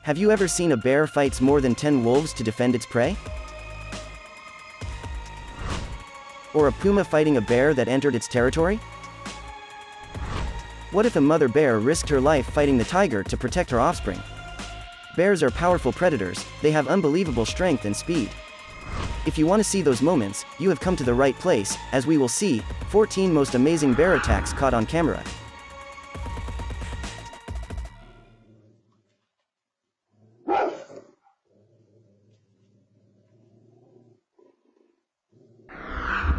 Have you ever seen a bear fights more than 10 wolves to defend its prey? Or a puma fighting a bear that entered its territory? What if a mother bear risked her life fighting the tiger to protect her offspring? Bears are powerful predators, they have unbelievable strength and speed. If you want to see those moments, you have come to the right place, as we will see 14 most amazing bear attacks caught on camera.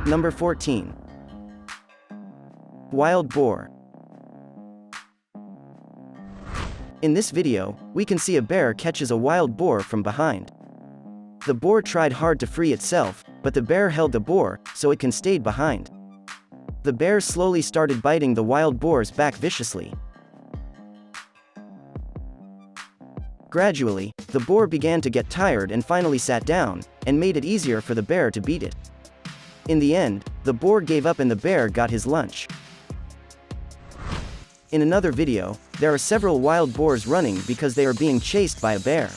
Number 14. Wild boar. In this video, we can see a bear catches a wild boar from behind. The boar tried hard to free itself, but the bear held the boar, so it can stayed behind. The bear slowly started biting the wild boar's back viciously. Gradually, the boar began to get tired and finally sat down, and made it easier for the bear to beat it. In the end, the boar gave up and the bear got his lunch. In another video, there are several wild boars running because they are being chased by a bear.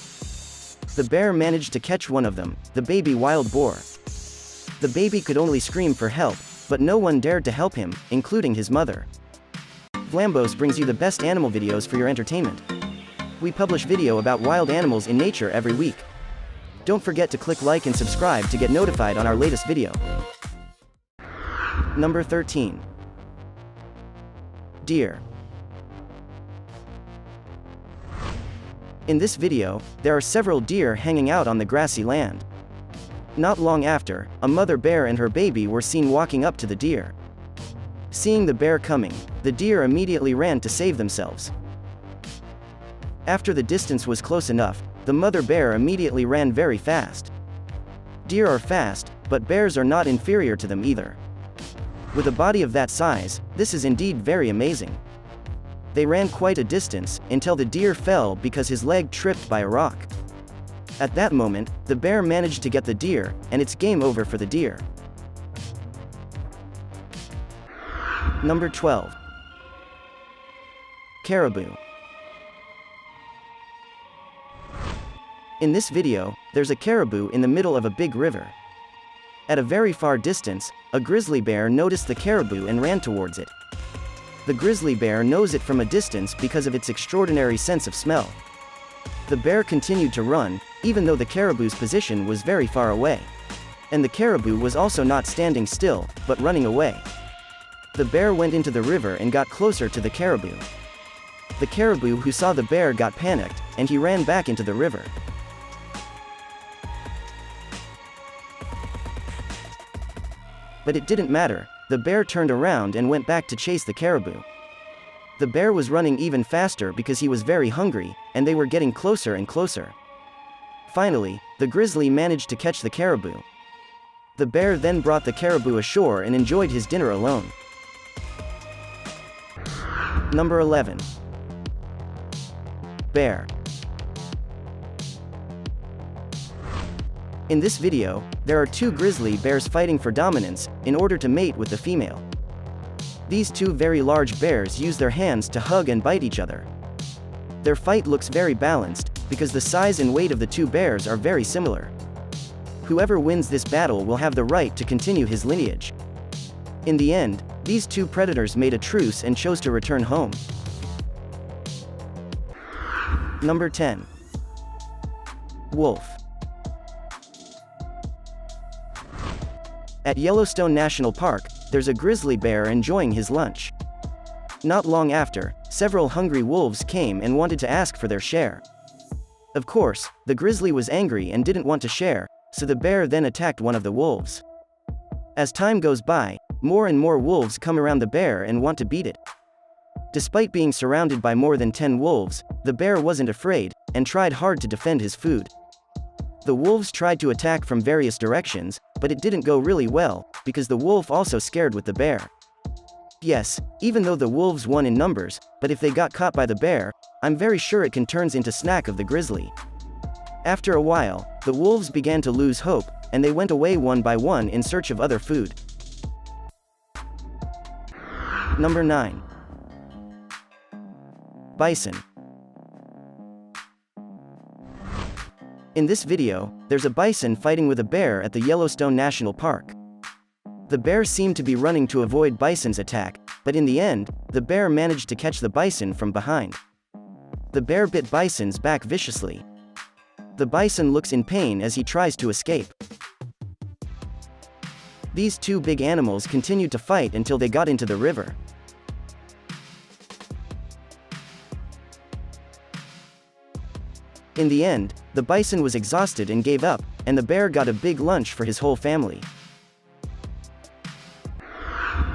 The bear managed to catch one of them, the baby wild boar. The baby could only scream for help, but no one dared to help him, including his mother. Vlambos brings you the best animal videos for your entertainment. We publish video about wild animals in nature every week. Don't forget to click like and subscribe to get notified on our latest video. Number 13. Deer. In this video, there are several deer hanging out on the grassy land. Not long after, a mother bear and her baby were seen walking up to the deer. Seeing the bear coming, the deer immediately ran to save themselves. After the distance was close enough, the mother bear immediately ran very fast. Deer are fast, but bears are not inferior to them either. With a body of that size, this is indeed very amazing. They ran quite a distance, until the deer fell because his leg tripped by a rock. At that moment, the bear managed to get the deer, and it's game over for the deer. Number 12. Caribou. In this video, there's a caribou in the middle of a big river. At a very far distance, a grizzly bear noticed the caribou and ran towards it. The grizzly bear knows it from a distance because of its extraordinary sense of smell. The bear continued to run, even though the caribou's position was very far away. And the caribou was also not standing still, but running away. The bear went into the river and got closer to the caribou. The caribou who saw the bear got panicked, and he ran back into the river. But it didn't matter, the bear turned around and went back to chase the caribou. The bear was running even faster because he was very hungry, and they were getting closer and closer. Finally, the grizzly managed to catch the caribou. The bear then brought the caribou ashore and enjoyed his dinner alone. Number 11. Bear. In this video, there are two grizzly bears fighting for dominance, in order to mate with the female. These two very large bears use their hands to hug and bite each other. Their fight looks very balanced, because the size and weight of the two bears are very similar. Whoever wins this battle will have the right to continue his lineage. In the end, these two predators made a truce and chose to return home. Number 10. Wolf. At Yellowstone National Park, there's a grizzly bear enjoying his lunch. Not long after, several hungry wolves came and wanted to ask for their share. Of course, the grizzly was angry and didn't want to share, so the bear then attacked one of the wolves. As time goes by, more and more wolves come around the bear and want to beat it. Despite being surrounded by more than 10 wolves, the bear wasn't afraid, and tried hard to defend his food. The wolves tried to attack from various directions, but it didn't go really well, because the wolf also scared with the bear. Yes, even though the wolves won in numbers, but if they got caught by the bear, I'm very sure it can turn into snack of the grizzly. After a while, the wolves began to lose hope, and they went away one by one in search of other food. Number 9. Bison. In this video, there's a bison fighting with a bear at the Yellowstone National Park. The bear seemed to be running to avoid bison's attack, but in the end, the bear managed to catch the bison from behind. The bear bit bison's back viciously. The bison looks in pain as he tries to escape. These two big animals continued to fight until they got into the river. In the end, the bison was exhausted and gave up, and the bear got a big lunch for his whole family.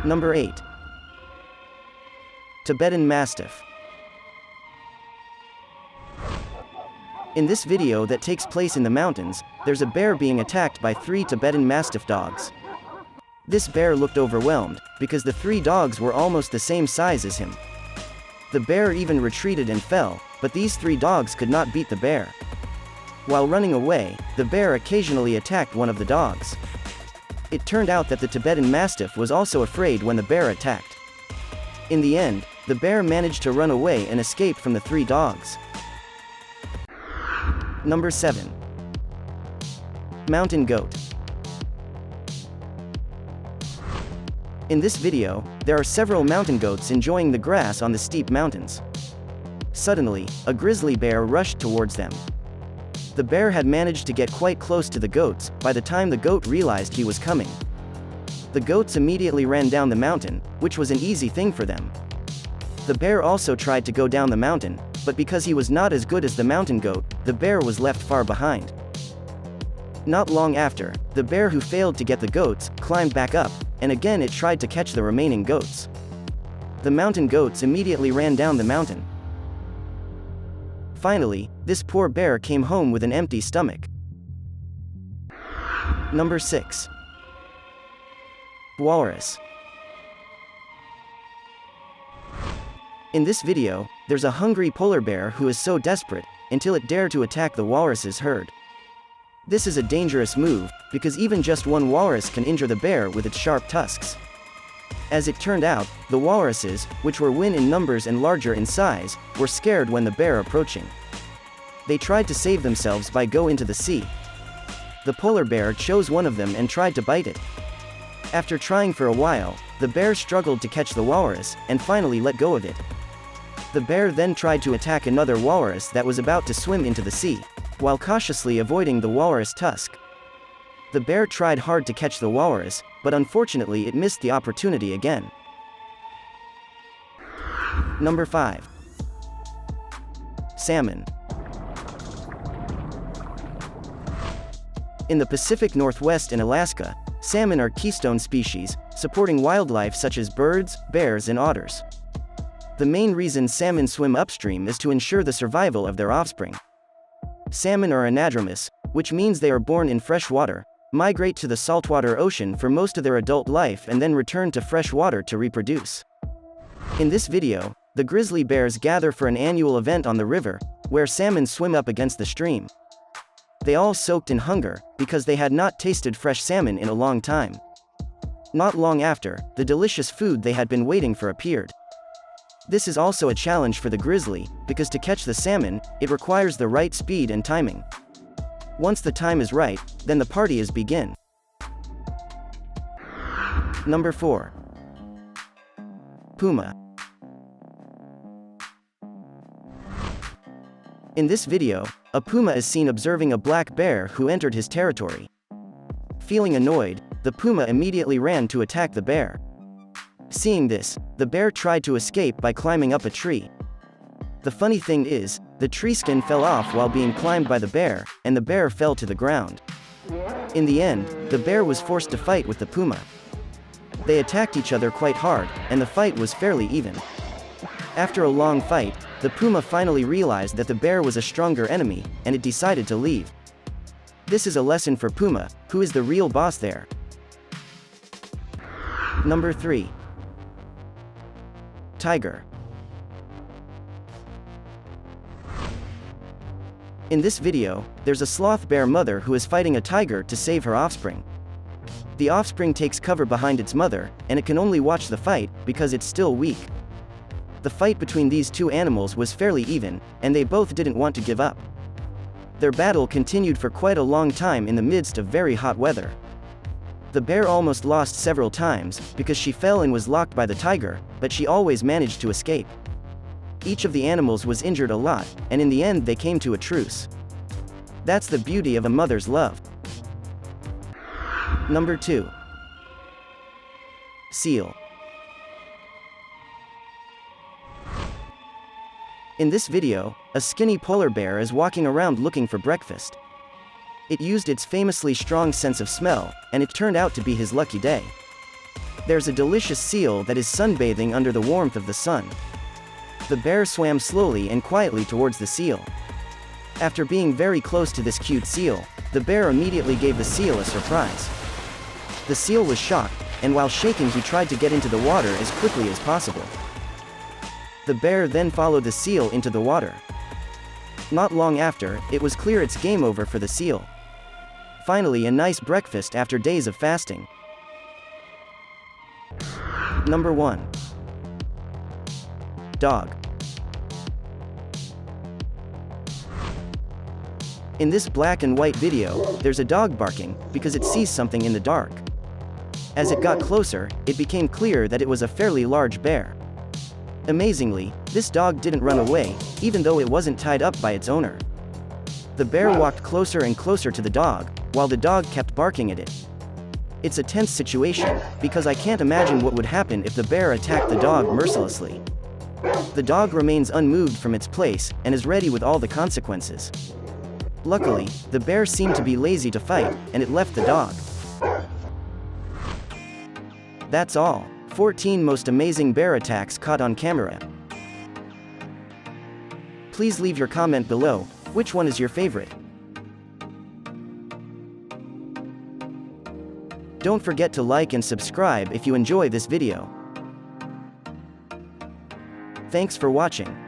Number 8. Tibetan Mastiff. In this video that takes place in the mountains, there's a bear being attacked by 3 Tibetan Mastiff dogs. This bear looked overwhelmed, because the 3 dogs were almost the same size as him. The bear even retreated and fell, but these 3 dogs could not beat the bear. While running away, the bear occasionally attacked one of the dogs. It turned out that the Tibetan Mastiff was also afraid when the bear attacked. In the end, the bear managed to run away and escape from the 3 dogs. Number 7. Mountain Goat. In this video, there are several mountain goats enjoying the grass on the steep mountains. Suddenly, a grizzly bear rushed towards them. The bear had managed to get quite close to the goats by the time the goat realized he was coming. The goats immediately ran down the mountain, which was an easy thing for them. The bear also tried to go down the mountain, but because he was not as good as the mountain goat, the bear was left far behind. Not long after, the bear who failed to get the goats climbed back up, and again it tried to catch the remaining goats. The mountain goats immediately ran down the mountain. Finally, this poor bear came home with an empty stomach. Number 6. Walrus. In this video, there's a hungry polar bear who is so desperate until it dared to attack the walrus's herd. This is a dangerous move, because even just one walrus can injure the bear with its sharp tusks. As it turned out, the walruses, which were in numbers and larger in size, were scared when the bear approaching. They tried to save themselves by go into the sea. The polar bear chose one of them and tried to bite it. After trying for a while, the bear struggled to catch the walrus, and finally let go of it. The bear then tried to attack another walrus that was about to swim into the sea, while cautiously avoiding the walrus tusk. The bear tried hard to catch the walrus, but unfortunately it missed the opportunity again. Number 5. Salmon. In the Pacific Northwest and Alaska, salmon are keystone species, supporting wildlife such as birds, bears, and otters. The main reason salmon swim upstream is to ensure the survival of their offspring. Salmon are anadromous, which means they are born in fresh water, migrate to the saltwater ocean for most of their adult life and then return to fresh water to reproduce. In this video, the grizzly bears gather for an annual event on the river, where salmon swim up against the stream. They all soaked in hunger, because they had not tasted fresh salmon in a long time. Not long after, the delicious food they had been waiting for appeared. This is also a challenge for the grizzly, because to catch the salmon, it requires the right speed and timing. Once the time is right, then the party is begin. Number 4. Puma. In this video, a puma is seen observing a black bear who entered his territory. Feeling annoyed, the puma immediately ran to attack the bear. Seeing this, the bear tried to escape by climbing up a tree. The funny thing is, the tree skin fell off while being climbed by the bear, and the bear fell to the ground. In the end, the bear was forced to fight with the puma. They attacked each other quite hard, and the fight was fairly even. After a long fight, the puma finally realized that the bear was a stronger enemy, and it decided to leave. This is a lesson for Puma, who is the real boss there. Number 3. Tiger. In this video, there's a sloth bear mother who is fighting a tiger to save her offspring. The offspring takes cover behind its mother, and it can only watch the fight because it's still weak. The fight between these two animals was fairly even, and they both didn't want to give up. Their battle continued for quite a long time in the midst of very hot weather. The bear almost lost several times, because she fell and was locked by the tiger, but she always managed to escape. Each of the animals was injured a lot, and in the end they came to a truce. That's the beauty of a mother's love. Number 2. Seal. In this video, a skinny polar bear is walking around looking for breakfast. It used its famously strong sense of smell, and it turned out to be his lucky day. There's a delicious seal that is sunbathing under the warmth of the sun. The bear swam slowly and quietly towards the seal. After being very close to this cute seal, the bear immediately gave the seal a surprise. The seal was shocked, and while shaking he tried to get into the water as quickly as possible. The bear then followed the seal into the water. Not long after, it was clear it's game over for the seal. Finally, a nice breakfast after days of fasting. Number 1. Dog. In this black and white video, there's a dog barking, because it sees something in the dark. As it got closer, it became clear that it was a fairly large bear. Amazingly, this dog didn't run away, even though it wasn't tied up by its owner. The bear walked closer and closer to the dog, while the dog kept barking at it. It's a tense situation, because I can't imagine what would happen if the bear attacked the dog mercilessly. The dog remains unmoved from its place, and is ready with all the consequences. Luckily, the bear seemed to be lazy to fight, and it left the dog. That's all. 14 most amazing bear attacks caught on camera. Please leave your comment below. Which one is your favorite? Don't forget to like and subscribe if you enjoy this video. Thanks for watching.